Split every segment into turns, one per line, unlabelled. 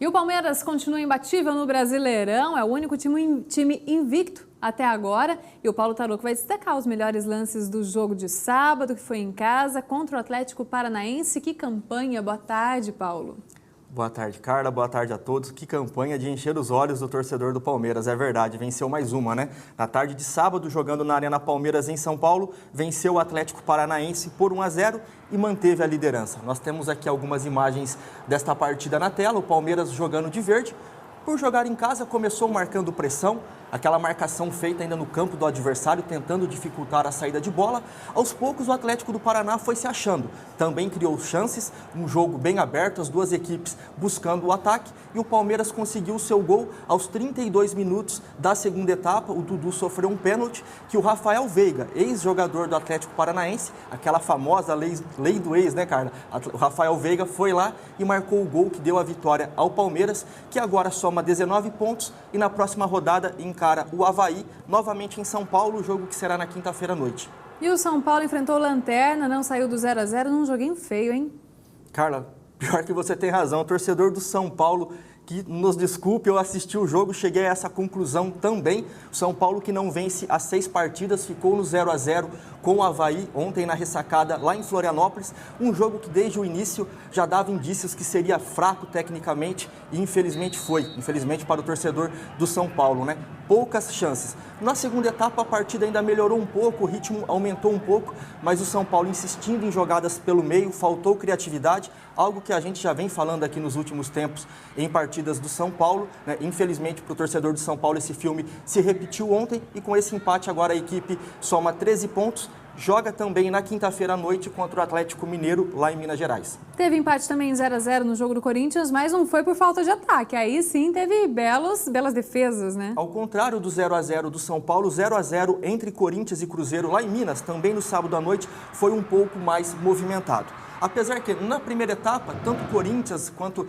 E o Palmeiras continua imbatível no Brasileirão, é o único time invicto até agora. E o Paulo Taruco vai destacar os melhores lances do jogo de sábado, que foi em casa, contra o Atlético Paranaense. Que campanha! Boa tarde, Paulo.
Boa tarde, Carla. Boa tarde a todos. Que campanha de encher os olhos do torcedor do Palmeiras, é verdade. Venceu mais uma, né? Na tarde de sábado, jogando na Arena Palmeiras em São Paulo, venceu o Atlético Paranaense por 1-0 e manteve a liderança. Nós temos aqui algumas imagens desta partida na tela. O Palmeiras jogando de verde. Por jogar em casa, começou marcando pressão, aquela marcação feita ainda no campo do adversário, tentando dificultar a saída de bola. Aos poucos, o Atlético do Paraná foi se achando. Também criou chances, um jogo bem aberto, as duas equipes buscando o ataque. E o Palmeiras conseguiu o seu gol aos 32 minutos da segunda etapa. O Dudu sofreu um pênalti que o Rafael Veiga, ex-jogador do Atlético Paranaense, aquela famosa lei do ex, né, Carla? O Rafael Veiga foi lá e marcou o gol que deu a vitória ao Palmeiras, que agora soma 19 pontos e na próxima rodada encara o Avaí, novamente em São Paulo, o jogo que será na quinta-feira à noite.
E o São Paulo enfrentou o Lanterna, não saiu do 0-0 num joguinho feio, hein?
Carla, pior que você tem razão, o torcedor do São Paulo, que nos desculpe, eu assisti o jogo, cheguei a essa conclusão também. O São Paulo, que não vence as 6 partidas, ficou no 0-0 com o Avaí ontem na ressacada lá em Florianópolis. Um jogo que desde o início já dava indícios que seria fraco tecnicamente e infelizmente foi. Infelizmente para o torcedor do São Paulo, né? Poucas chances. Na segunda etapa a partida ainda melhorou um pouco, o ritmo aumentou um pouco, mas o São Paulo insistindo em jogadas pelo meio, faltou criatividade, algo que a gente já vem falando aqui nos últimos tempos em partidas do São Paulo, né? Infelizmente para o torcedor do São Paulo esse filme se repetiu ontem e com esse empate agora a equipe soma 13 pontos. Joga também na quinta-feira à noite contra o Atlético Mineiro, lá em Minas Gerais.
Teve empate também em 0-0 no jogo do Corinthians, mas não foi por falta de ataque. Aí sim teve belas defesas, né?
Ao contrário do 0-0 do São Paulo, 0-0 entre Corinthians e Cruzeiro lá em Minas, também no sábado à noite, foi um pouco mais movimentado. Apesar que na primeira etapa, tanto o Corinthians quanto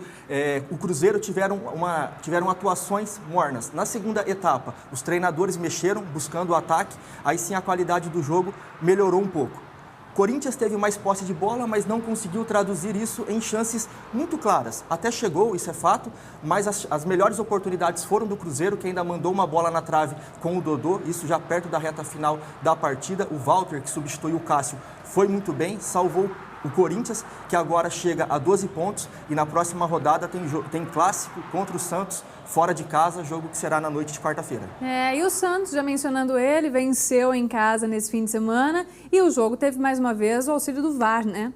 o Cruzeiro tiveram atuações mornas. Na segunda etapa, os treinadores mexeram, buscando o ataque, aí sim a qualidade do jogo melhorou um pouco. Corinthians teve mais posse de bola, mas não conseguiu traduzir isso em chances muito claras. Até chegou, isso é fato, mas as melhores oportunidades foram do Cruzeiro, que ainda mandou uma bola na trave com o Dodô, isso já perto da reta final da partida. O Walter, que substituiu o Cássio, foi muito bem, salvou o Corinthians, que agora chega a 12 pontos e na próxima rodada tem clássico contra o Santos, fora de casa, jogo que será na noite de quarta-feira.
E o Santos, já mencionando ele, venceu em casa nesse fim de semana e o jogo teve mais uma vez o auxílio do VAR, né?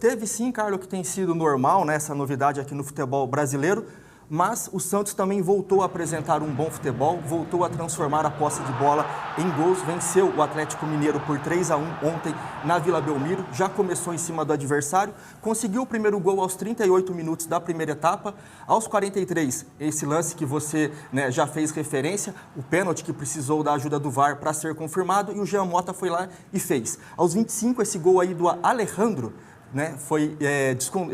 Teve sim, Carlos, que tem sido normal, né, essa novidade aqui no futebol brasileiro. Mas o Santos também voltou a apresentar um bom futebol, voltou a transformar a posse de bola em gols, venceu o Atlético Mineiro por 3-1 ontem na Vila Belmiro, já começou em cima do adversário, conseguiu o primeiro gol aos 38 minutos da primeira etapa, aos 43, esse lance que você, né, já fez referência, o pênalti que precisou da ajuda do VAR para ser confirmado e o Jean Mota foi lá e fez. Aos 25, esse gol aí do Alejandro, né,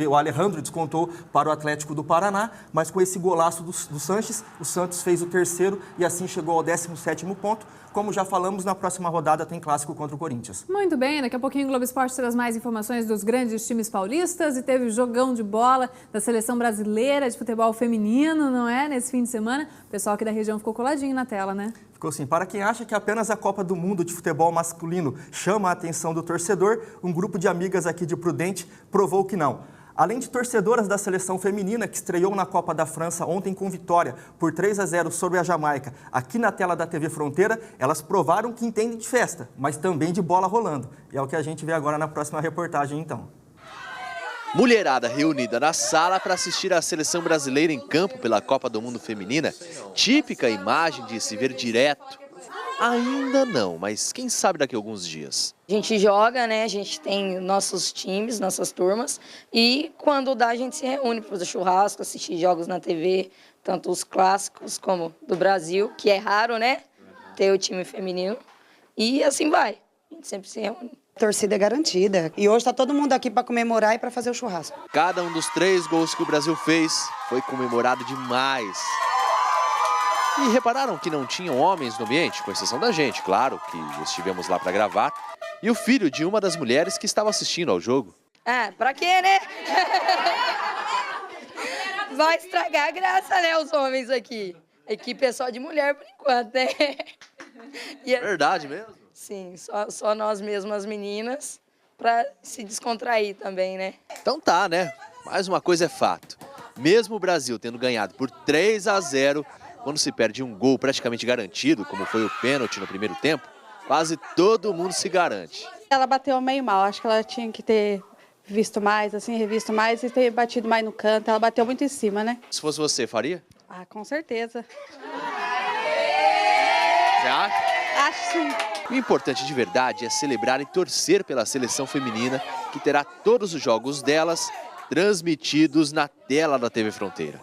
o Alejandro descontou para o Atlético do Paraná, mas com esse golaço do Sanches, o Santos fez o terceiro e assim chegou ao 17º ponto. Como já falamos, na próxima rodada tem clássico contra o Corinthians.
Muito bem, daqui a pouquinho o Globo Esporte traz mais informações dos grandes times paulistas e teve o jogão de bola da seleção brasileira de futebol feminino, não é? Nesse fim de semana, o pessoal aqui da região ficou coladinho na tela, né?
Ficou assim, para quem acha que apenas a Copa do Mundo de futebol masculino chama a atenção do torcedor, um grupo de amigas aqui de Prudente provou que não. Além de torcedoras da seleção feminina, que estreou na Copa da França ontem com vitória por 3-0 sobre a Jamaica, aqui na tela da TV Fronteira, elas provaram que entendem de festa, mas também de bola rolando. E é o que a gente vê agora na próxima reportagem, então.
Mulherada reunida na sala para assistir a seleção brasileira em campo pela Copa do Mundo Feminina, típica imagem de se ver direto. Ainda não, mas quem sabe daqui a alguns dias.
A gente joga, né? A gente tem nossos times, nossas turmas e quando dá a gente se reúne para fazer churrasco, assistir jogos na TV, tanto os clássicos como do Brasil, que é raro, né? Ter o time feminino e assim vai. A gente sempre se reúne.
A torcida é garantida. E hoje está todo mundo aqui para comemorar e para fazer o churrasco.
Cada um dos 3 gols que o Brasil fez foi comemorado demais. E repararam que não tinham homens no ambiente, com exceção da gente, claro, que estivemos lá para gravar, e o filho de uma das mulheres que estava assistindo ao jogo.
Pra quê, né? vai estragar a graça, né, os homens aqui. Equipe é só de mulher por enquanto, né?
Verdade mesmo?
Sim, só nós mesmas, as meninas, para se descontrair também, né?
Então tá, né? Mais uma coisa é fato. Mesmo o Brasil tendo ganhado por 3-0, quando se perde um gol praticamente garantido, como foi o pênalti no primeiro tempo, quase todo mundo se garante.
Ela bateu meio mal, acho que ela tinha que ter visto mais, assim, revisto mais e ter batido mais no canto. Ela bateu muito em cima, né?
Se fosse você, faria?
Ah, com certeza.
Você acha?
Acho sim.
O importante de verdade é celebrar e torcer pela seleção feminina, que terá todos os jogos delas transmitidos na tela da TV Fronteira.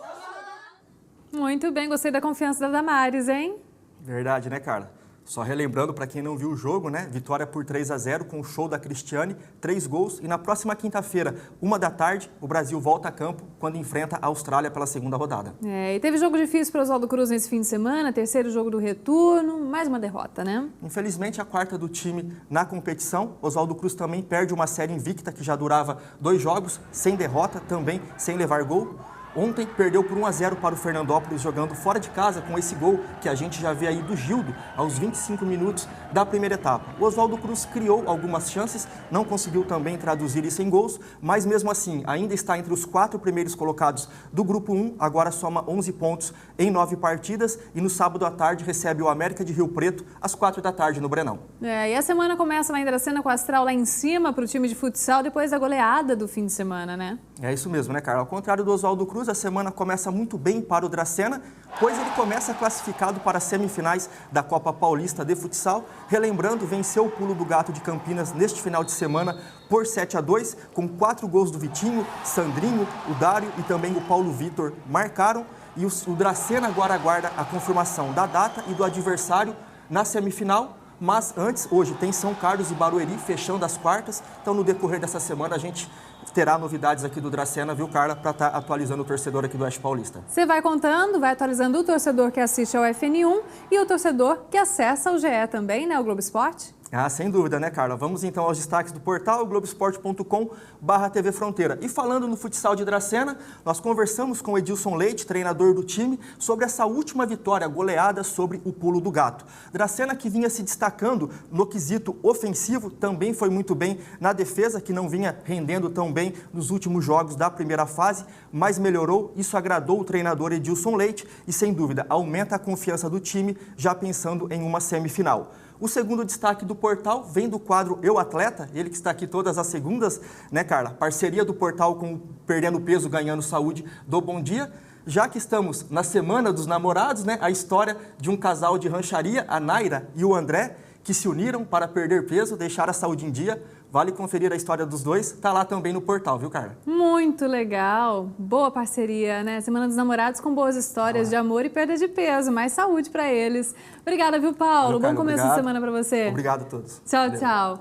Muito bem, gostei da confiança da Damares, hein?
Verdade, né, Carla? Só relembrando, para quem não viu o jogo, né? Vitória por 3-0 com o show da Cristiane, 3 gols. E na próxima quinta-feira, 13h, o Brasil volta a campo quando enfrenta a Austrália pela segunda rodada.
E teve jogo difícil para o Oswaldo Cruz nesse fim de semana, terceiro jogo do retorno, mais uma derrota, né?
Infelizmente, a quarta do time na competição. Oswaldo Cruz também perde uma série invicta que já durava 2 jogos, sem derrota, também sem levar gol. Ontem perdeu por 1-0 para o Fernandópolis, jogando fora de casa com esse gol que a gente já vê aí do Gildo aos 25 minutos da primeira etapa. O Oswaldo Cruz criou algumas chances, não conseguiu também traduzir isso em gols, mas mesmo assim ainda está entre os 4 primeiros colocados do Grupo 1, agora soma 11 pontos em 9 partidas e no sábado à tarde recebe o América de Rio Preto às 4h no Brenão.
E a semana começa lá em Dracena com a Astral lá em cima para o time de futsal depois da goleada do fim de semana, né?
É isso mesmo, né, Carla? Ao contrário do Oswaldo Cruz, a semana começa muito bem para o Dracena, pois ele começa classificado para as semifinais da Copa Paulista de Futsal. Relembrando, venceu o Pulo do Gato de Campinas neste final de semana por 7-2, com 4 gols do Vitinho, Sandrinho, o Dário e também o Paulo Vitor marcaram. E o Dracena agora aguarda a confirmação da data e do adversário na semifinal. Mas antes, hoje, tem São Carlos e Barueri fechando as quartas. Então, no decorrer dessa semana, a gente terá novidades aqui do Dracena, viu, Carla, para estar atualizando o torcedor aqui do Oeste Paulista.
Você vai contando, vai atualizando o torcedor que assiste ao FN1 e o torcedor que acessa o GE também, né, o Globo Esporte?
Ah, sem dúvida, né, Carla? Vamos então aos destaques do portal globesport.com/TV Fronteira. E falando no futsal de Dracena, nós conversamos com o Edilson Leite, treinador do time, sobre essa última vitória goleada sobre o Pulo do Gato. Dracena, que vinha se destacando no quesito ofensivo, também foi muito bem na defesa, que não vinha rendendo tão bem nos últimos jogos da primeira fase, mas melhorou. Isso agradou o treinador Edilson Leite e, sem dúvida, aumenta a confiança do time, já pensando em uma semifinal. O segundo destaque do portal vem do quadro Eu Atleta, ele que está aqui todas as segundas, né, Carla? Parceria do portal com o Perdendo Peso, Ganhando Saúde do Bom Dia. Já que estamos na Semana dos Namorados, né, a história de um casal de rancharia, a Naira e o André, que se uniram para perder peso, deixar a saúde em dia. Vale conferir a história dos dois, tá lá também no portal, viu, Carla?
Muito legal, boa parceria, né? Semana dos Namorados com boas histórias de amor e perda de peso, mais saúde para eles. Obrigada, viu, Paulo?
Valeu, Carla,
bom começo de semana para você.
Obrigado a todos.
Tchau,
Valeu.
tchau.